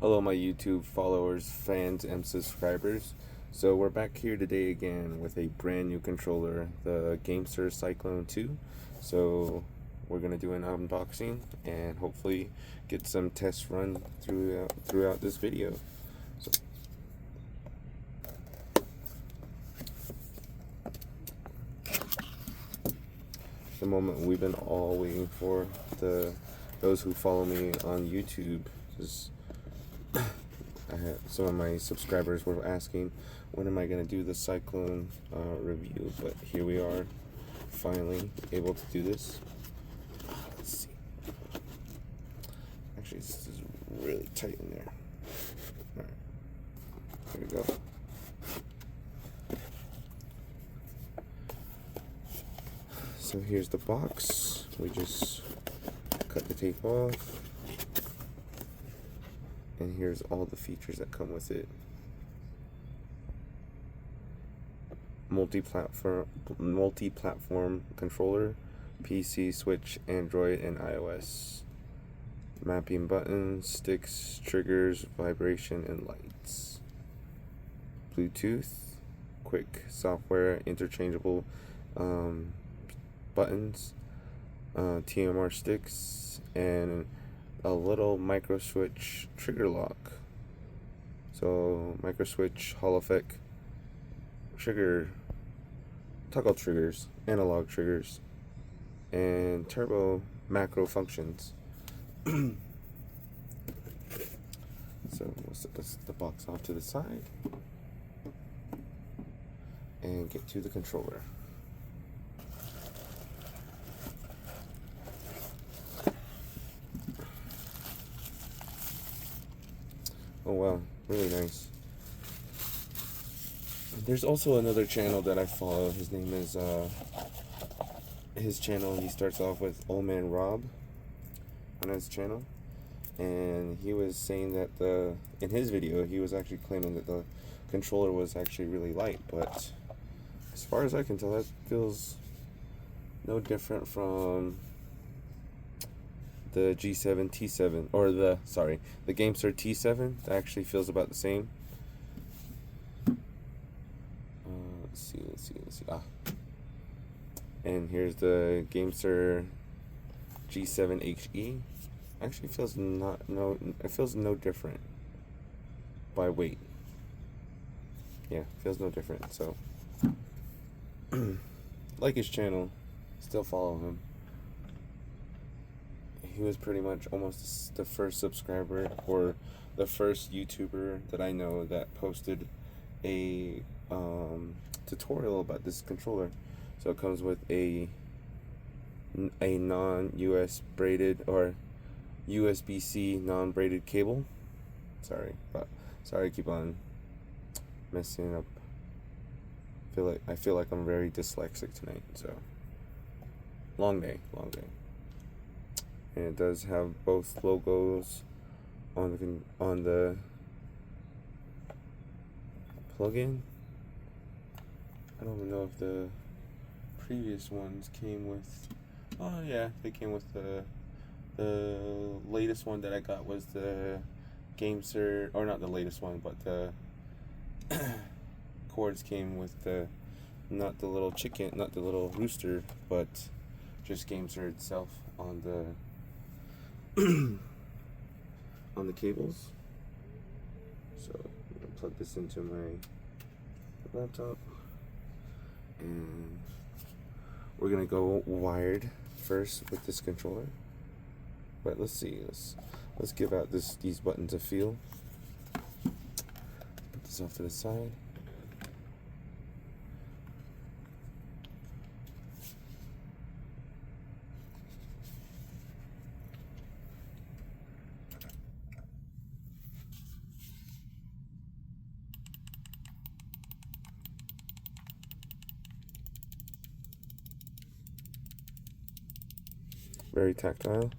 Hello, my YouTube followers, fans, and subscribers. So we're back here today again with a brand new controller, the Gamester Cyclone 2. So we're gonna do an unboxing and hopefully get some tests run throughout this video. So, the moment we've been all waiting for, those who follow me on YouTube, is some of my subscribers were asking when am I going to do the Cyclone review, but here we are, finally able to do this. Let's see. Actually, this is really tight in there. Alright, there we go. So here's the box. We just cut the tape off. And here's all the features that come with it. Multi-platform controller, PC, Switch, Android, and iOS. Mapping buttons, sticks, triggers, vibration, and lights. Bluetooth, quick software, interchangeable buttons, TMR sticks, and a little micro switch trigger lock. So micro switch, Hall effect, trigger, toggle triggers, analog triggers, and turbo macro functions. So we'll set the box off to the side and get to the controller. Oh wow, really nice. There's also another channel that I follow. His name is his channel, he starts off with Old Man Rob on his channel, and he was saying that in his video he was actually claiming that the controller was actually really light, but as far as I can tell, that feels no different from the G7 T7, or the Gamester T7. That actually feels about the same. Let's see. And here's the Gamester G7 HE. Actually feels it feels no different by weight. Yeah, feels no different. So like his channel, still follow him. He was pretty much almost the first subscriber or the first YouTuber that I know that posted a tutorial about this controller. So it comes with a non-US braided or USB-C non-braided cable. Sorry, I keep on messing up. I feel like I'm very dyslexic tonight. So long day. And it does have both logos on the plug-in. I don't even know if the previous ones came with. Oh yeah, they came with the latest one that I got was the Gamester, or not the latest one, but the cords came with not the little chicken, not the little rooster, but just Gamester itself on the on the cables. So I'm gonna plug this into my laptop, and we're gonna go wired first with this controller. But let's see, let's give out these buttons a feel. Put this off to the side. Very tactile.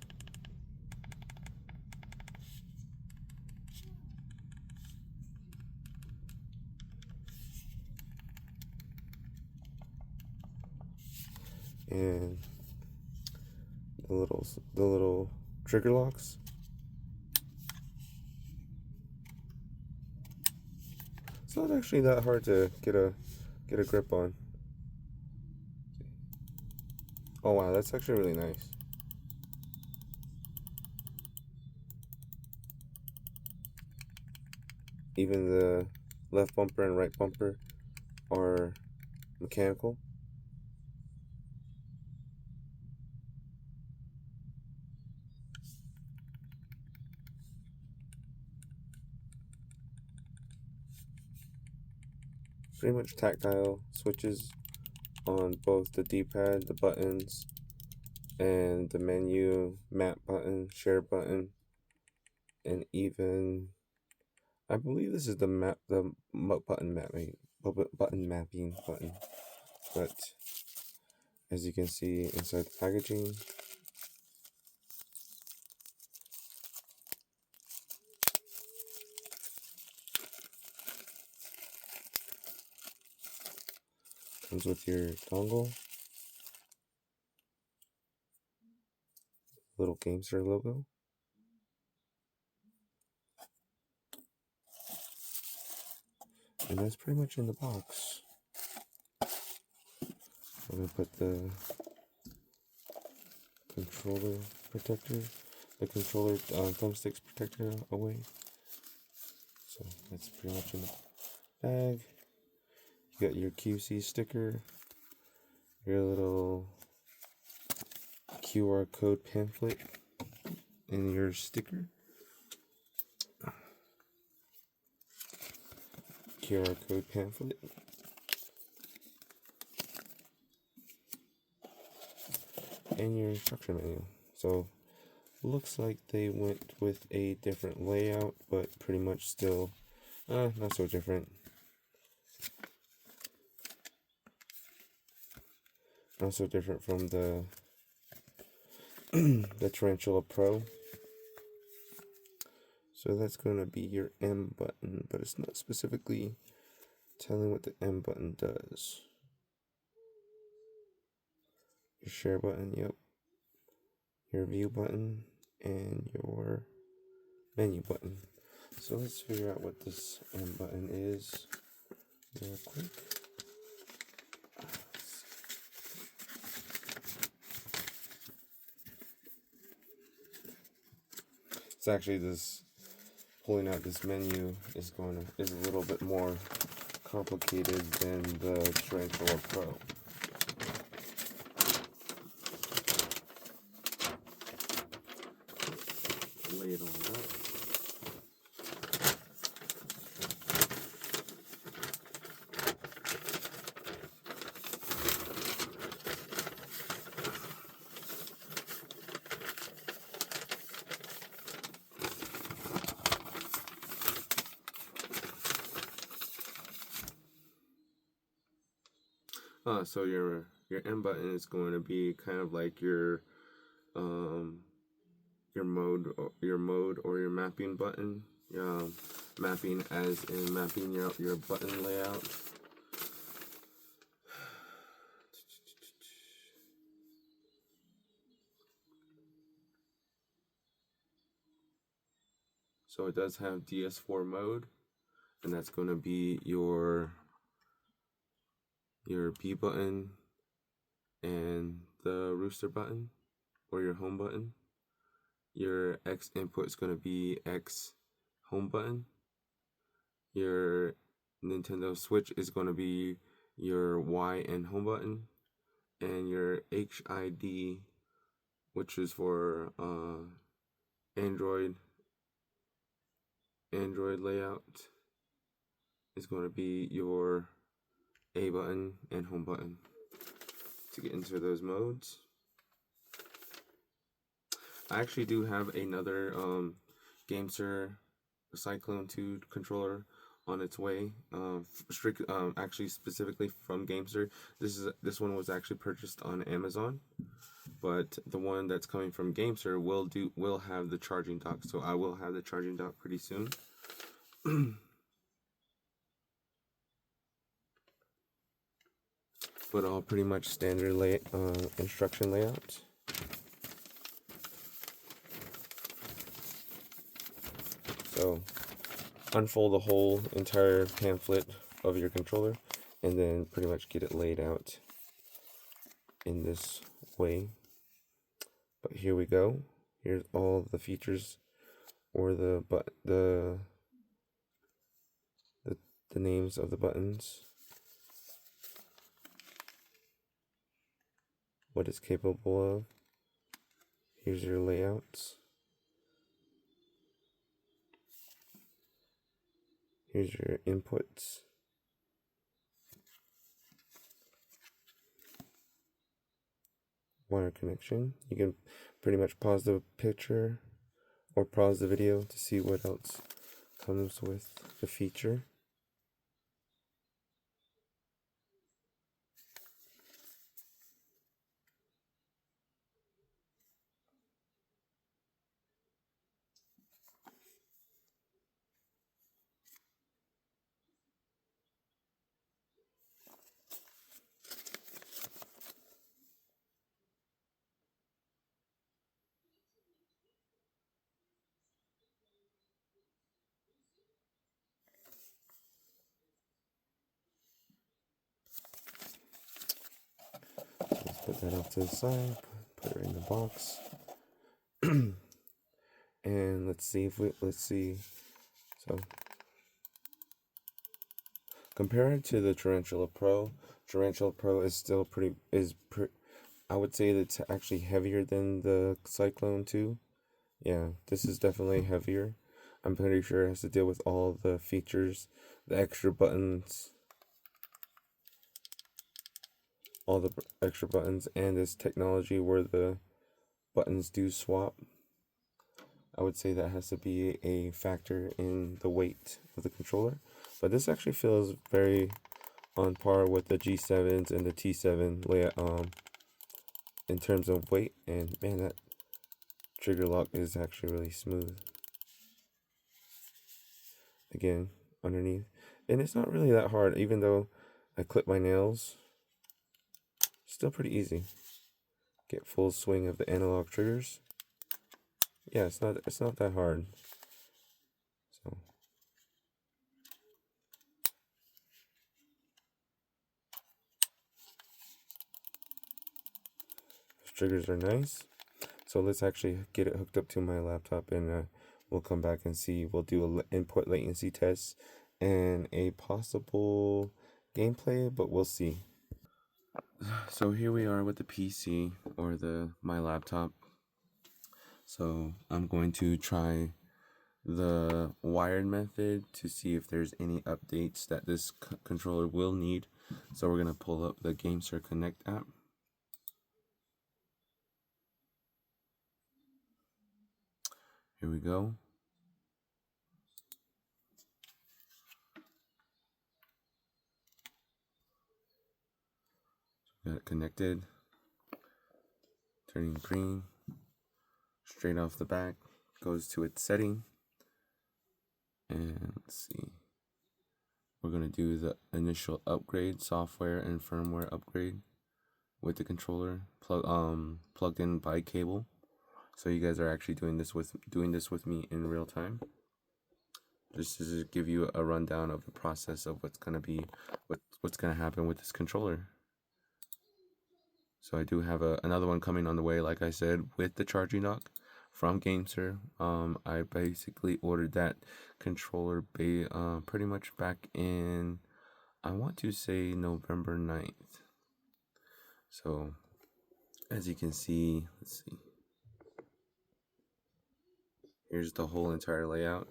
And the little trigger locks. It's not actually that hard to get a grip on. Oh wow, that's actually really nice. Even the left bumper and right bumper are mechanical. Pretty much tactile switches on both the D-pad, the buttons, and the menu, map button, share button, and even I believe this is the button mapping button. But as you can see inside the packaging, comes with your dongle, little GameStar logo, and that's pretty much in the box. I'm gonna put the controller protector, the controller thumbsticks protector away. So that's pretty much in the bag. You got your QC sticker, your little QR code pamphlet, and your sticker. QR code pamphlet. And your instruction manual. So looks like they went with a different layout, but pretty much still not so different. Not so different from the the Tarantula Pro. So that's going to be your M button, but it's not specifically telling what the M button does. Your share button, yep. Your view button and your menu button. So let's figure out what this M button is real quick. It's actually this pulling out this menu is a little bit more complicated than the Tarantula Pro. Lay it on up. So your M button is going to be kind of like your mode or your mapping button. Mapping as in mapping your button layout. So it does have DS4 mode, and that's going to be your B button and the rooster button or your home button. Your X input is going to be X home button. Your Nintendo Switch is going to be your Y and home button, and your HID, which is for Android layout, is going to be your A button and home button. To get into those modes, I actually do have another GameSir Cyclone 2 controller on its way. Actually specifically from GameSir. This one was actually purchased on Amazon, but the one that's coming from GameSir will have the charging dock. So I will have the charging dock pretty soon. But all pretty much standard instruction layout. So unfold the whole entire pamphlet of your controller and then pretty much get it laid out in this way. But here we go. Here's all the features or the, the names of the buttons, what it's capable of. Here's your layouts. Here's your inputs. Wire connection. You can pretty much pause the picture or pause the video to see what else comes with the feature. Let's put that off to the side, put it in the box. And let's see. So compared to the Tarantula Pro, Tarantula Pro is still I would say that it's actually heavier than the Cyclone 2. Yeah, this is definitely heavier. I'm pretty sure it has to deal with all the features, the extra buttons, all the extra buttons, and this technology where the buttons do swap. I would say that has to be a factor in the weight of the controller. But this actually feels very on par with the G7s and the T7 layout in terms of weight. And man, that trigger lock is actually really smooth. Again, underneath. And it's not really that hard, even though I clip my nails. Still pretty easy. Get full swing of the analog triggers. Yeah, it's not that hard. So those triggers are nice. So let's actually get it hooked up to my laptop, and we'll come back and see. We'll do an input latency test and a possible gameplay, but we'll see. So here we are with the PC or my laptop. So I'm going to try the wired method to see if there's any updates that this controller will need. So we're going to pull up the GameSir Connect app. Here we go. Got it connected. Turning green. Straight off the back. Goes to its setting. And let's see. We're going to do the initial upgrade, software and firmware upgrade with the controller plugged in by cable. So you guys are actually doing this with me in real time. Just to give you a rundown of the process of what's gonna happen with this controller. So I do have another one coming on the way, like I said, with the charging dock from GameSir. I basically ordered that controller pretty much back in, I want to say, November 9th. So as you can see, let's see. Here's the whole entire layout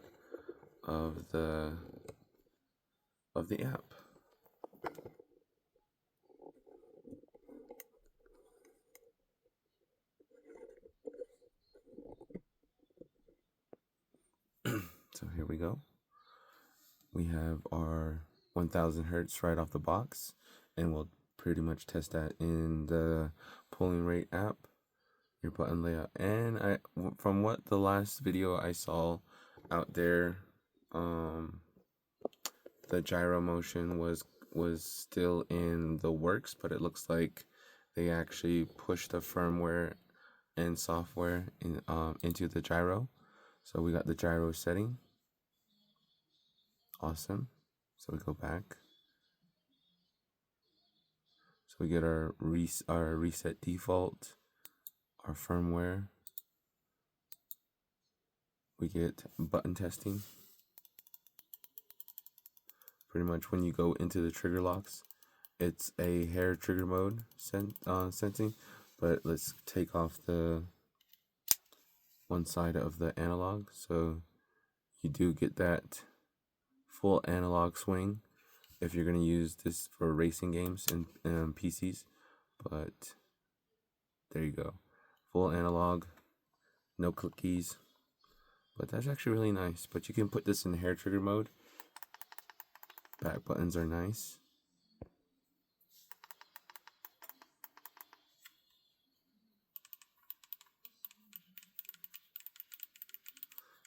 of the app. So here we go. We have our 1000 hertz right off the box, and we'll pretty much test that in the polling rate app, your button layout. And from what the last video I saw out there, the gyro motion was still in the works, but it looks like they actually pushed the firmware and software into the gyro. So we got the gyro setting. Awesome. So we go back. So we get our reset default, our firmware. We get button testing. Pretty much when you go into the trigger locks, it's a hair trigger mode sensing. But let's take off the one side of the analog, so you do get that full analog swing if you're going to use this for racing games and PCs. But there you go, full analog, no click keys. But that's actually really nice. But you can put this in hair trigger mode. Back buttons are nice.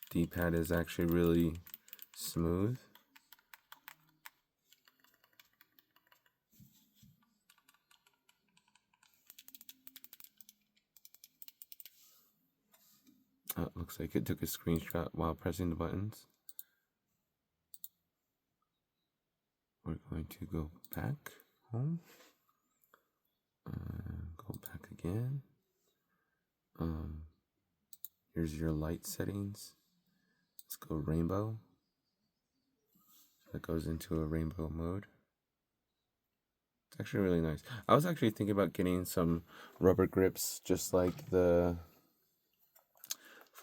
D-pad is actually really smooth. Looks like it took a screenshot while pressing the buttons. We're going to go back home. Go back again. Here's your light settings. Let's go rainbow. That goes into a rainbow mode. It's actually really nice. I was actually thinking about getting some rubber grips just like for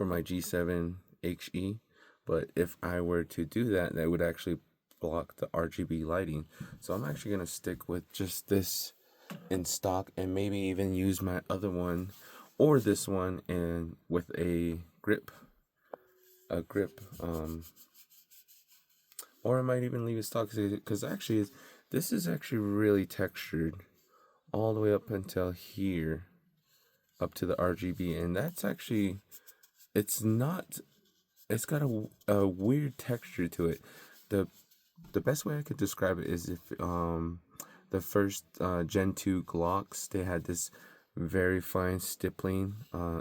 my G7 HE, but if I were to do that, that would actually block the RGB lighting. So I'm actually going to stick with just this in stock and maybe even use my other one or this one and with a grip, or I might even leave it stock because actually this is actually really textured all the way up until here, up to the RGB, and that's actually, it's got a weird texture to it. The best way I could describe it is if the first Gen 2 Glocks, they had this very fine stippling.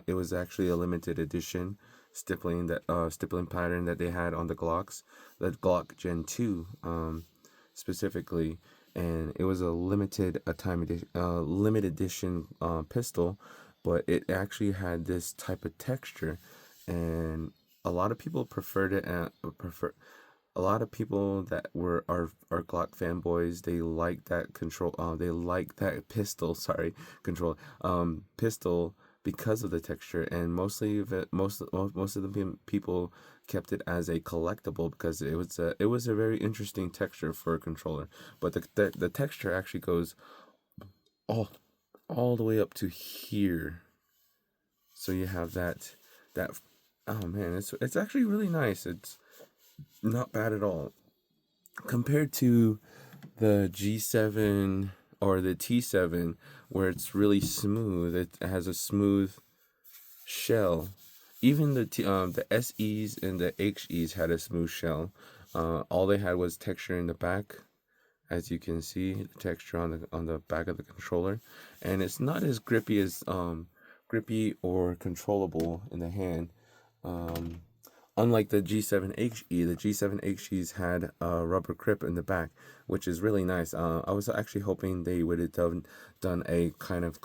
It was actually a limited edition stippling pattern that they had on the Glocks, the Glock Gen 2 specifically, and it was a limited edition pistol, but it actually had this type of texture, and a lot of people preferred it and a lot of people that are Glock fanboys, they like that they like that pistol, pistol because of the texture, and most of the people kept it as a collectible because it was a very interesting texture for a controller. But the texture actually goes all the way up to here. So you have that oh man, it's actually really nice. It's not bad at all compared to the G7 or the T7 where it's really smooth. It has a smooth shell. Even the SEs and the HEs had a smooth shell. All they had was texture in the back, as you can see, the texture on the back of the controller, and it's not as grippy or controllable in the hand. Unlike the G7HE, the G7HEs had a rubber grip in the back, which is really nice. I was actually hoping they would have done a kind of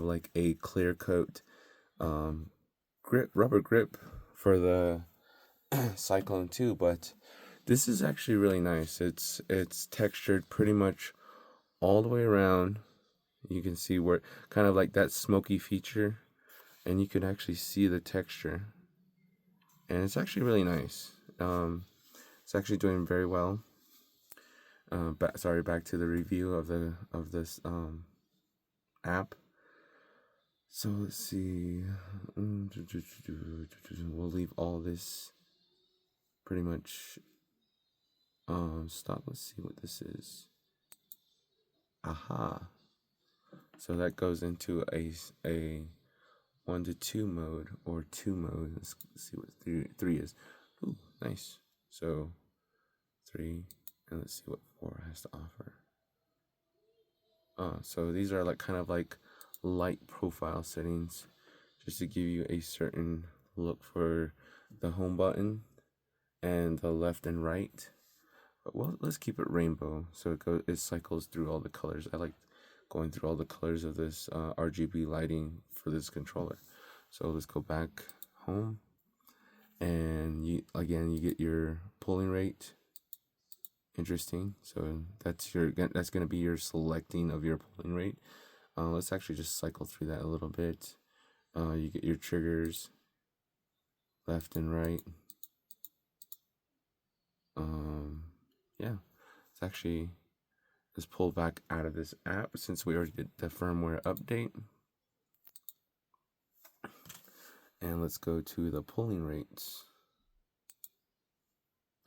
like a clear coat rubber grip for the Cyclone 2, but this is actually really nice. It's textured pretty much all the way around. You can see where kind of like that smoky feature, and you can actually see the texture. And it's actually really nice. It's actually doing very well. Back to the review of this app. So let's see. We'll leave all this pretty much. Stop. Let's see what this is. Aha. So that goes into a 1 to 2 mode or 2 mode. Let's see what three is. Ooh, nice. So 3, and let's see what 4 has to offer. So these are like kind of like light profile settings, just to give you a certain look for the home button and the left and right. But, well, let's keep it rainbow so it cycles through all the colors. I like going through all the colors of this RGB lighting for this controller. So let's go back home, and you get your pulling rate. Interesting. So that's going to be your selecting of your pulling rate. Let's actually just cycle through that a little bit. You get your triggers, left and right. Yeah, it's actually, let's pull back out of this app since we already did the firmware update. And let's go to the pulling rates.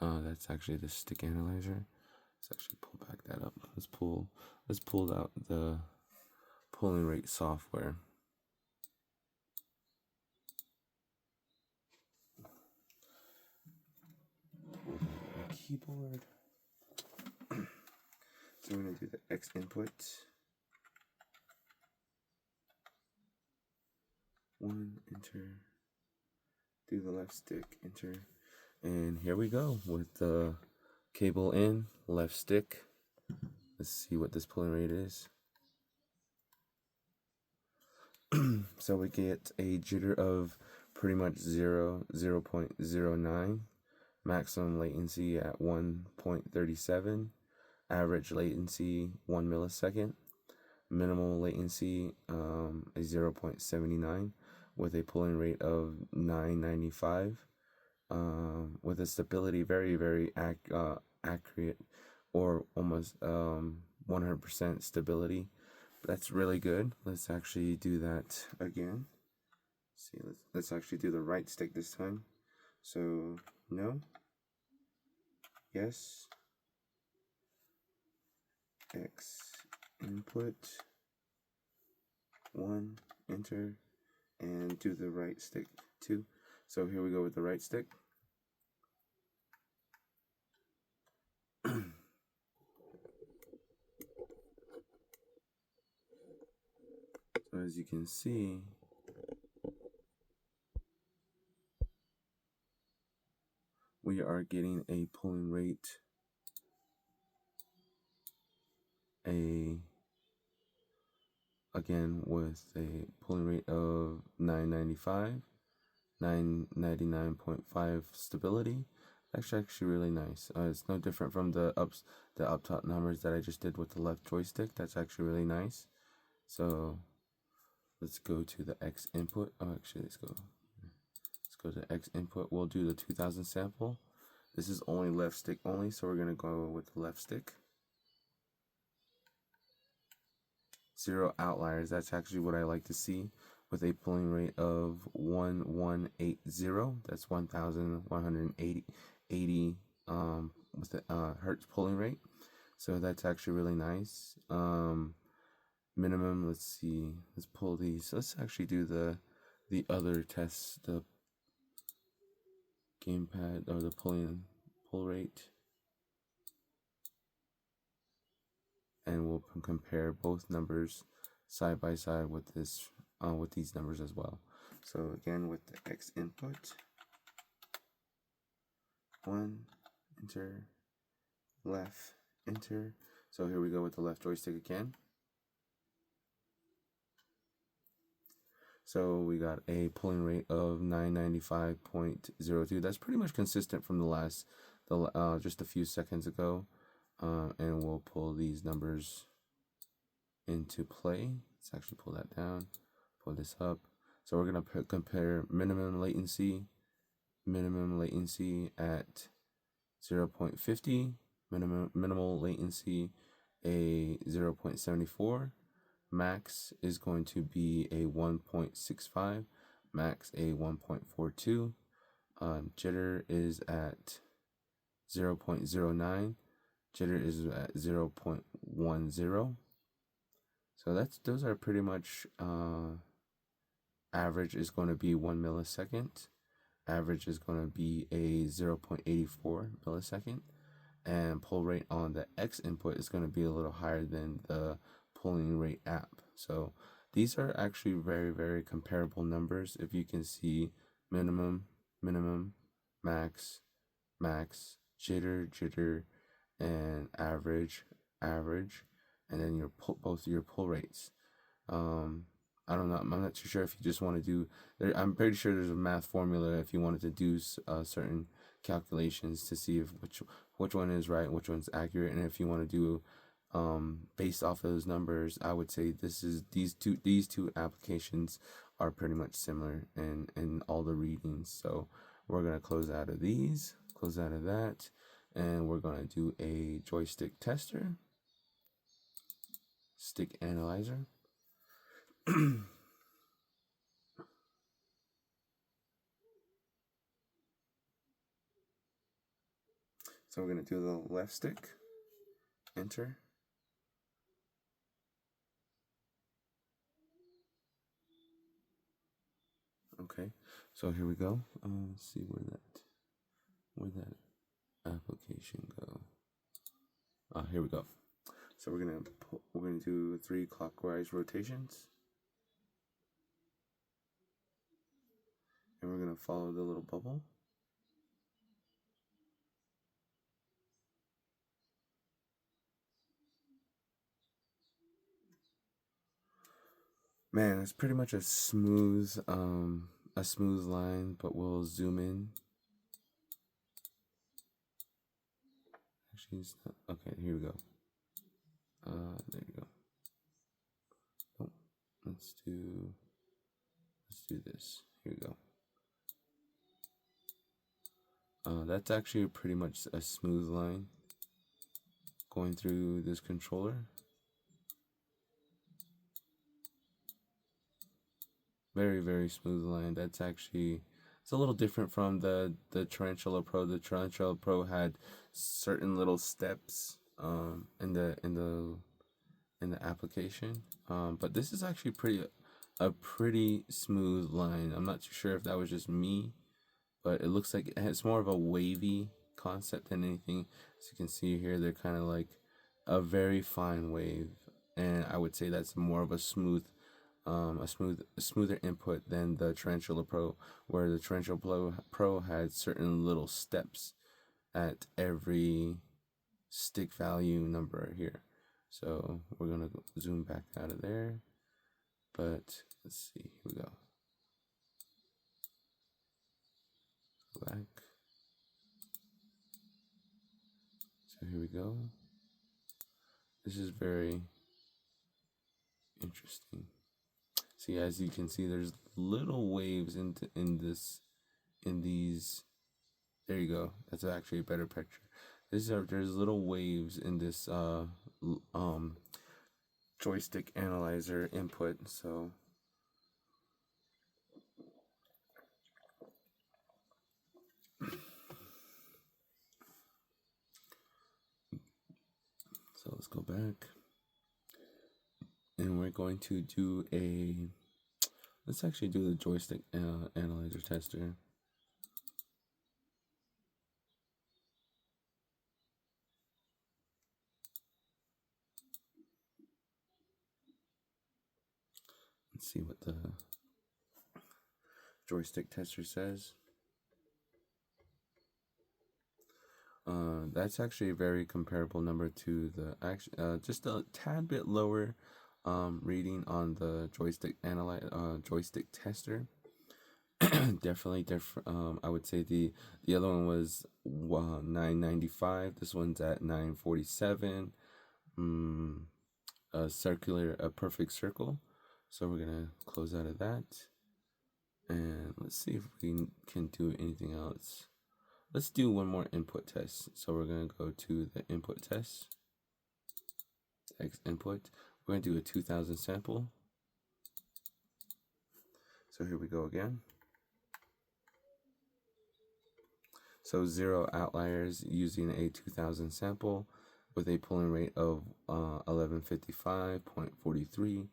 That's actually the stick analyzer. Let's actually pull back that up. Let's pull out the pulling rate software. Keyboard. So we're going to do the X input. 1, enter. Do the left stick, enter. And here we go with the cable in, left stick. Let's see what this pulling rate is. So we get a jitter of pretty much 0.09, maximum latency at 1.37, average latency 1 millisecond, minimal latency is 0.79 with a pulling rate of 995, with a stability very accurate, or almost 100% stability. That's really good. Let's actually do that again. See, let's actually do the right stick this time. So no, yes, X input, 1, enter, and do the right stick 2. So here we go with the right stick. So as you can see, we are getting a pulling rate, again with a pulling rate of 995, 999.5 stability. Actually really nice. It's no different from the up top numbers that I just did with the left joystick. That's actually really nice. So let's go to the X input. Let's go to X input. We'll do the 2000 sample. This is only left stick only, so we're gonna go with the left stick. 0 outliers. That's actually what I like to see, with a pulling rate of 1180. That's 1180 with the hertz pulling rate. So that's actually really nice. Minimum, let's see, let's pull these. Let's actually do the other tests, the gamepad, or the pull rate, and we'll compare both numbers side by side with this with these numbers as well. So again, with the X input, 1, enter, left, enter. So here we go with the left joystick again. So we got a pulling rate of 995.02. That's pretty much consistent from just a few seconds ago. And we'll pull these numbers into play. Let's actually pull that down, pull this up. So we're gonna compare minimum latency at 0.50, minimal latency a 0.74, max is going to be a 1.65, max a 1.42, jitter is at 0.09, jitter is at 0.10. So those are pretty much, average is going to be 1 millisecond, average is going to be a 0.84 millisecond, and pull rate on the X input is going to be a little higher than the pulling rate app. So these are actually very comparable numbers. If you can see minimum, max, jitter, and average, and then your both your pull rates. Um, I don't know. I'm not too sure if you just want to do. I'm pretty sure there's a math formula if you wanted to do certain calculations to see if which one is right and which one's accurate, and if you want to do based off of those numbers, I would say these two applications are pretty much similar in all the readings. So we're gonna close out of these, close out of that, and we're gonna do a joystick tester, stick analyzer. So we're going to do the left stick, enter. Okay, so here we go. Let's see where that application go. Here we go. So we're gonna do 3 clockwise rotations, and we're gonna follow the little bubble. Man, it's pretty much a smooth line, but we'll zoom in. Actually, it's not. Okay, here we go. There you go. Oh, let's do this. Here we go. That's actually pretty much a smooth line going through this controller. Very, very smooth line. That's actually, it's a little different from the Tarantula Pro. The Tarantula Pro had certain little steps in the application. But this is actually a pretty smooth line. I'm not too sure if that was just me, but it looks like it has more of a wavy concept than anything. As you can see here, they're kind of like a very fine wave, and I would say that's more of a smoother input than the Tarantula Pro, where the Tarantula Pro had certain little steps at every stick value number here. So we're gonna zoom back out of there, but let's see. Here we go. Back. So here we go. This is very interesting. See, as you can see, there's little waves in these. There you go. That's actually a better picture. There's little waves in this joystick analyzer input. So let's go back, and we're going to do let's actually do the joystick analyzer tester. Let's see what the joystick tester says. That's actually a very comparable number to the just a tad bit lower reading on the joystick tester. Definitely different. I would say the other one was 995. This one's at 947. A perfect circle. So we're gonna close out of that, and let's see if we can do anything else. Let's do one more input test. So we're gonna go to the input test. X input. We're gonna do a 2000 sample. So here we go again. So 0 outliers using a 2000 sample with a pulling rate of 1155.43.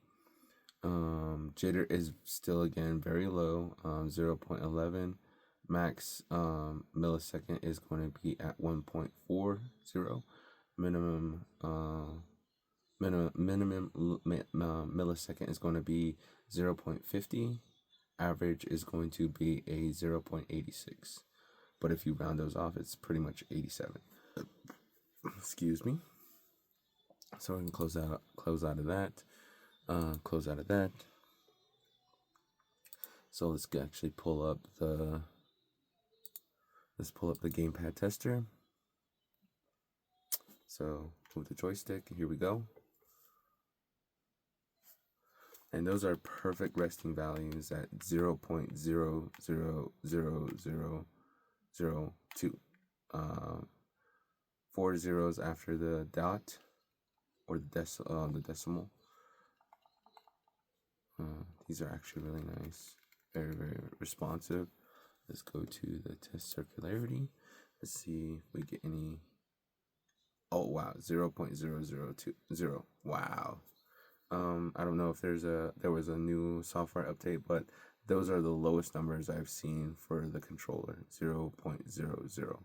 Jitter is still again very low, 0.11. Max millisecond is going to be at 1.40. Minimum millisecond is going to be 0.50. Average is going to be a 0.86. But if you round those off, it's pretty much 87. Excuse me. So we can close out of that. Close out of that. So let's actually pull up the gamepad tester. So move the joystick. Here we go. And those are perfect resting values at 0.0000002. 4 zeros after the dot or the decimal. These are actually really nice, very, very responsive. Let's go to the test circularity. Let's see if we get any. Oh wow, 0.0020. Wow. I don't know if there was a new software update, but those are the lowest numbers I've seen for the controller. 0.00.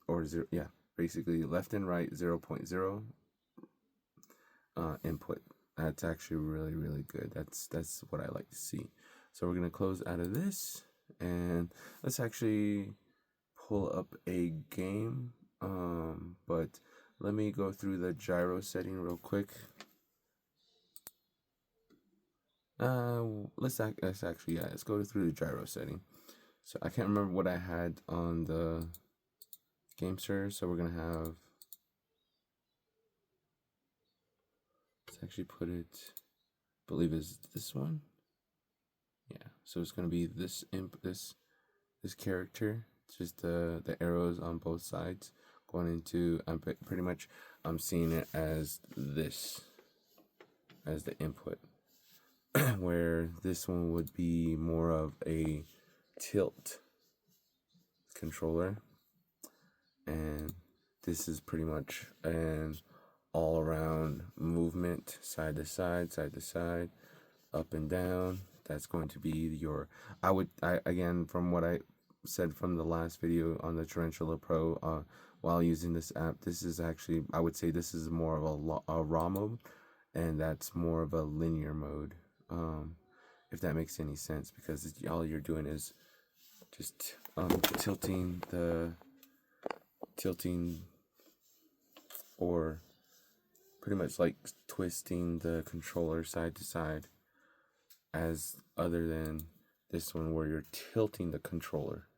Or zero, yeah, basically left and right 0.0 input. That's actually really, really good. That's what I like to see. So we're gonna close out of this, and let's actually pull up a game. But let me go through the gyro setting real quick. Let's go through the gyro setting. So I can't remember what I had on the GameSir, so we're gonna have. Let's actually put it. I believe is this one. Yeah. So it's gonna be this character. It's just the arrows on both sides going into. Pretty much I'm seeing it as this as the input. Where this one would be more of a tilt controller, and this is pretty much an all-around movement, side to side, up and down. That's going to be your. Again, from what I said from the last video on the Tarantula Pro, while using this app, this is actually, I would say this is more of a raw mode, and that's more of a linear mode. If that makes any sense, because all you're doing is just tilting or pretty much like twisting the controller side to side, as other than this one where you're tilting the controller.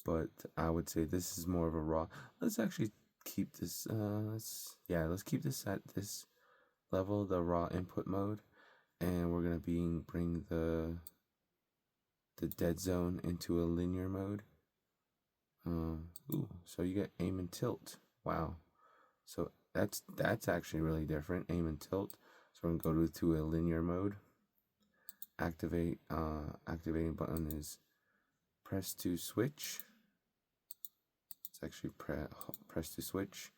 But I would say this is more of a raw. Let's actually keep this let's keep this at this level, the raw input mode, and we're gonna bring the dead zone into a linear mode. So you get aim and tilt. Wow. So that's actually really different. Aim and tilt. So we're gonna go to a linear mode. Activating button is press to switch. It's actually press to switch,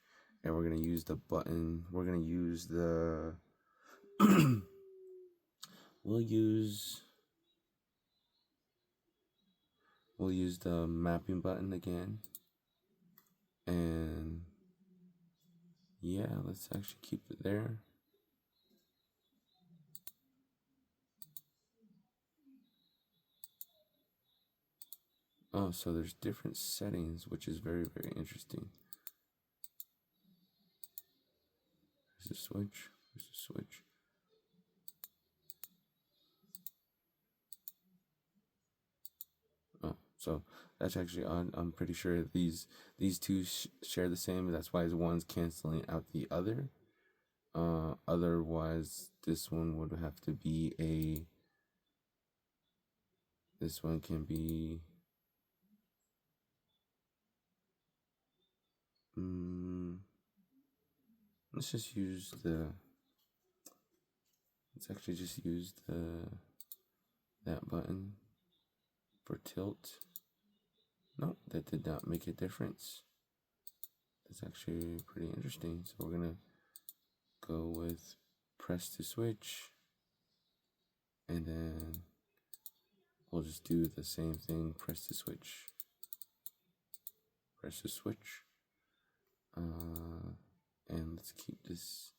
and we're gonna use the button. We're gonna use the. We'll use the mapping button again, and yeah, let's actually keep it there. Oh, so there's different settings, which is very, very interesting. There's a switch. There's a switch. Oh, so that's actually odd. I'm pretty sure these two share the same. That's why one's canceling out the other. Otherwise, this one would have to be a. This one can be. Let's just use the. Let's actually just use that button for tilt. Nope, that did not make a difference. That's actually pretty interesting. So we're gonna go with press to switch, and then we'll just do the same thing. Press to switch. Press to switch. And let's keep this.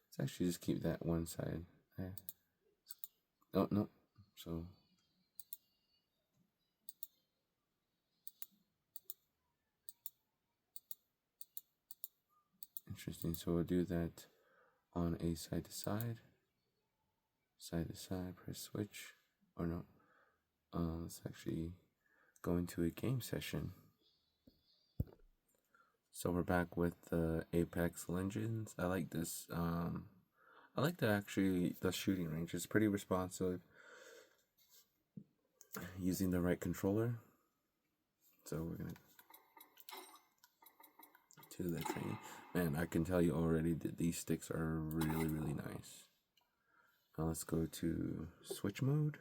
Let's actually just keep that one side. Oh no. So. Interesting. So we'll do that on a side to side, press switch. Or no, let's actually go into a game session. So we're back with the Apex Legends. I like this. I like the shooting range. It's pretty responsive. Using the right controller. So we're gonna to the training. Man, I can tell you already that these sticks are really, really nice. Now let's go to switch mode.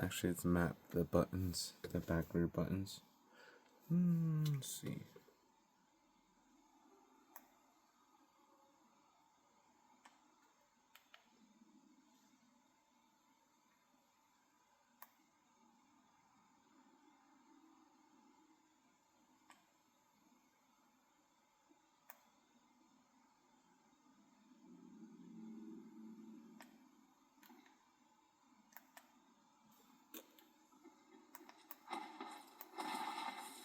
Actually, it's map the buttons, the back rear buttons. Let's see.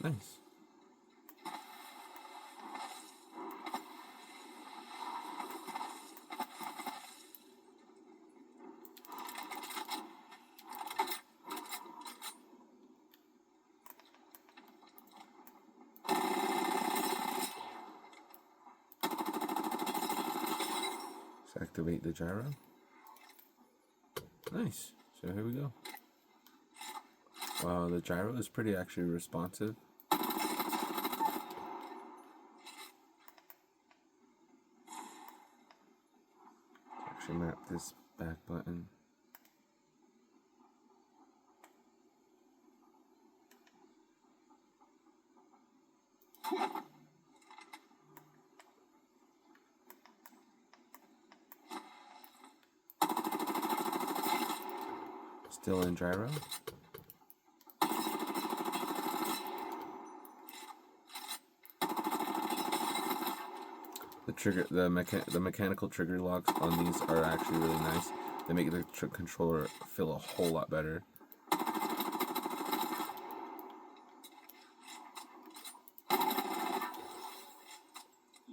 Nice. Let's activate the gyro. Nice. So here we go. Wow, the gyro is pretty actually responsive. Actually map this back button. Still in gyro. The trigger, the mechanical trigger locks on these are actually really nice. They make the controller feel a whole lot better.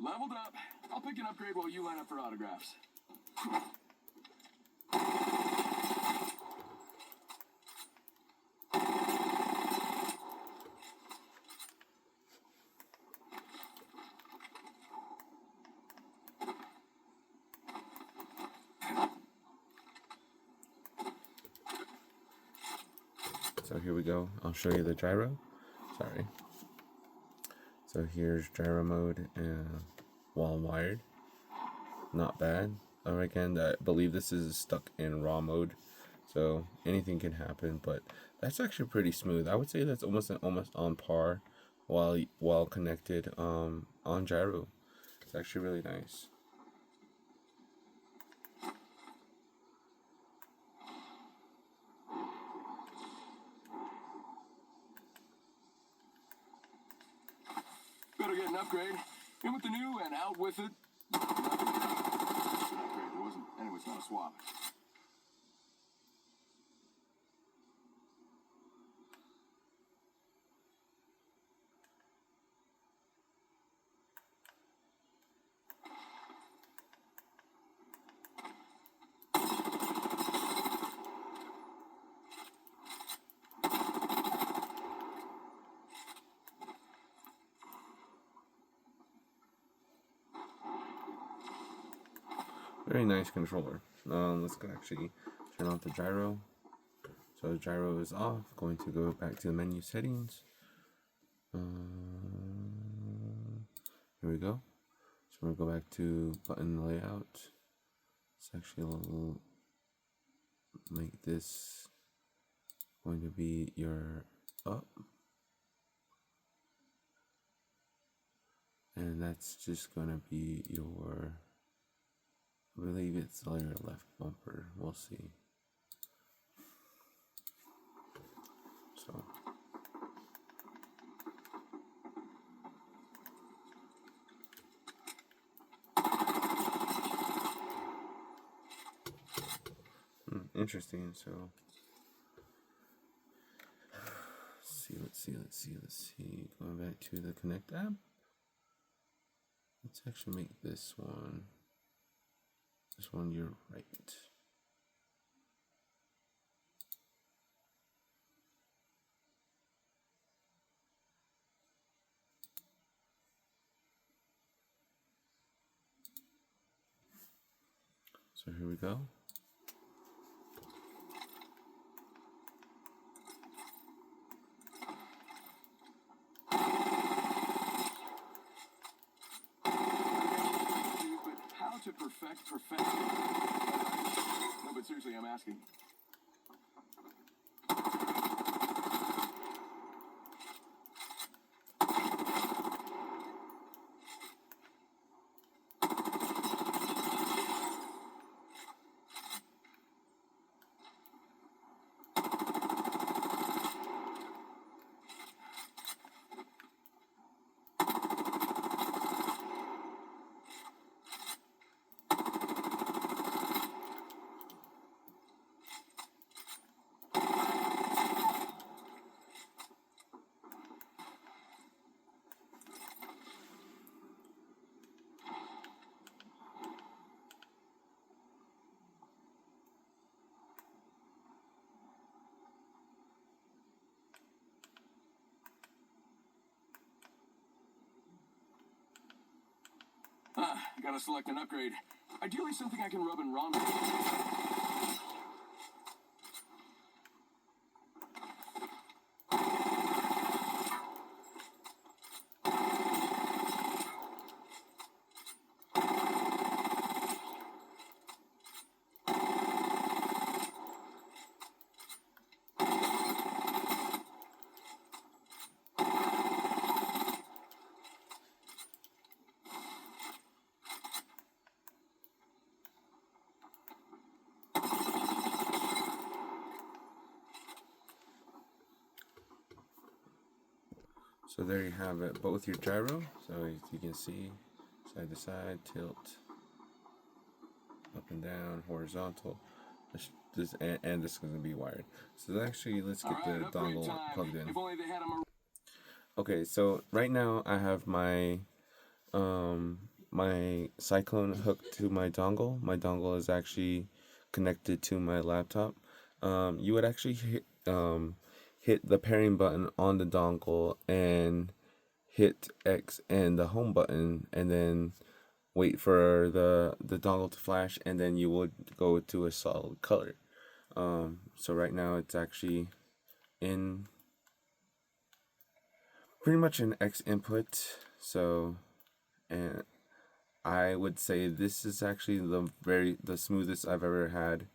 Leveled up. I'll pick an upgrade while you line up for autographs. So here we go. I'll show you the gyro. Sorry. So here's gyro mode and while wired. Not bad. Again, I believe this is stuck in raw mode, so anything can happen. But that's actually pretty smooth. I would say that's almost on par while connected on gyro. It's actually really nice. Better get an upgrade. In with the new and out with it. Upgrade. It wasn't. Anyway, it's not a swap. Very nice controller. Let's go actually turn off the gyro. So the gyro is off. Going to go back to the menu settings. Here we go. So we'll go back to button layout. Let's actually make this going to be your up. And that's just going to be your, I believe it's all your left bumper. We'll see. So interesting. So let's see. Going back to the Connect app. Let's actually make this one. This one, you're right. So here we go. But how to perfect perfection? No, but seriously, I'm asking. Gotta select an upgrade. Ideally something I can rub and run. So there you have it, both your gyro. So as you can see, side to side, tilt, up and down, horizontal. And this is going to be wired. So actually, let's get the dongle plugged in. Okay, so right now I have my my Cyclone hooked to my dongle. My dongle is actually connected to my laptop. You would actually hit the pairing button on the dongle and hit X and the home button, and then wait for the dongle to flash, and then you would go to a solid color. So right now it's actually in pretty much an X input. So, and I would say this is actually the smoothest I've ever had.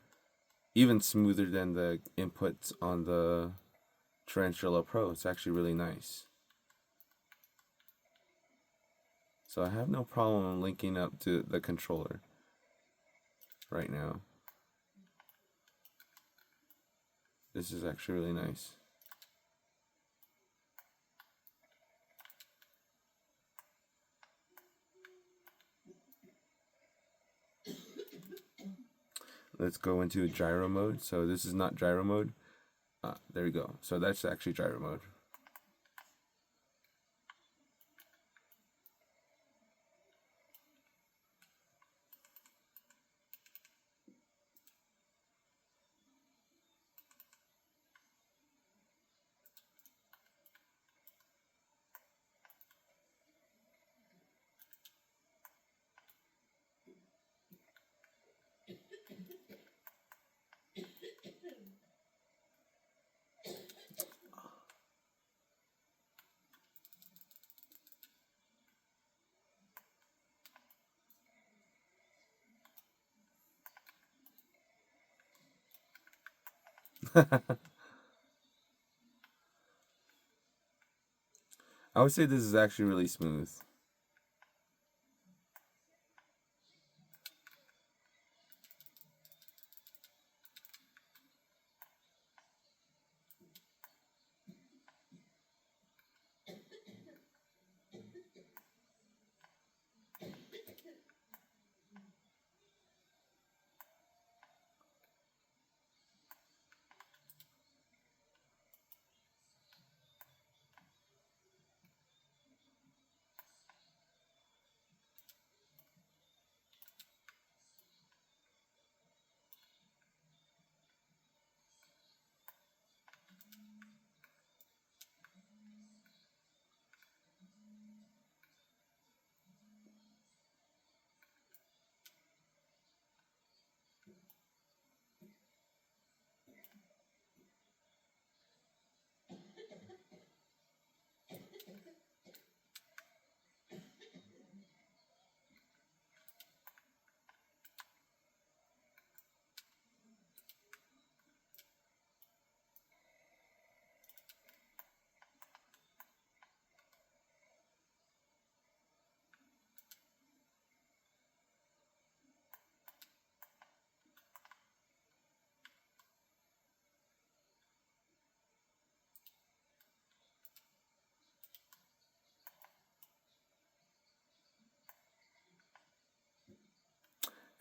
Even smoother than the inputs on the Tarantula Pro. It's actually really nice. So I have no problem linking up to the controller right now. This is actually really nice. Let's go into gyro mode. So this is not gyro mode. There we go. So that's actually gyro mode. I would say this is actually really smooth.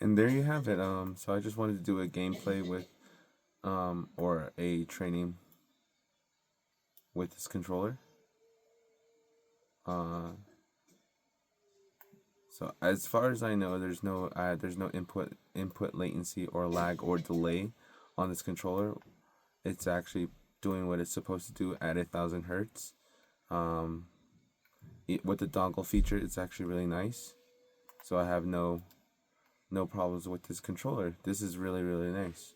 And there you have it. So I just wanted to do a gameplay with, or a training with this controller. So as far as I know, there's no input latency or lag or delay on this controller. It's actually doing what it's supposed to do at 1,000 Hz. With the dongle feature, it's actually really nice. So I have no problems with this controller. This is really nice.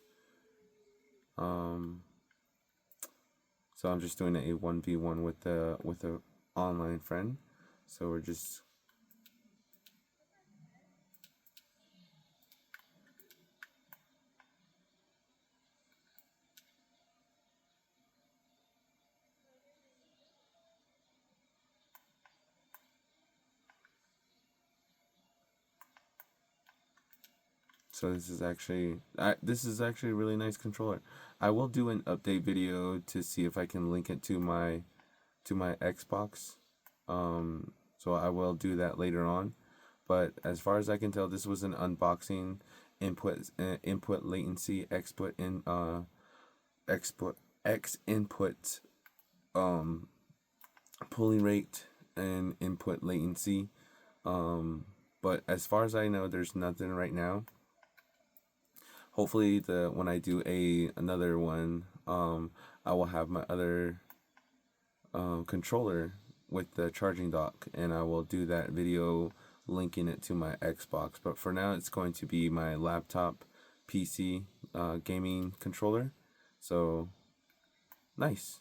So I'm just doing a 1v1 with a online friend. So we're just So this is actually a really nice controller. I will do an update video to see if I can link it to my Xbox. So I will do that later on. But as far as I can tell, this was an unboxing, input latency, X input pulling rate, and input latency. But as far as I know, there's nothing right now. Hopefully, when I do another one, I will have my other controller with the charging dock, and I will do that video linking it to my Xbox. But for now, it's going to be my laptop PC gaming controller. So nice.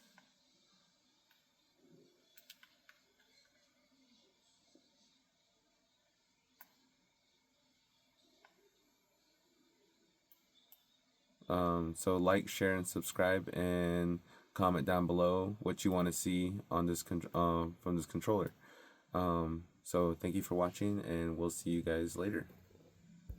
So like, share, and subscribe, and comment down below what you want to see on this from this controller. So thank you for watching, and we'll see you guys later.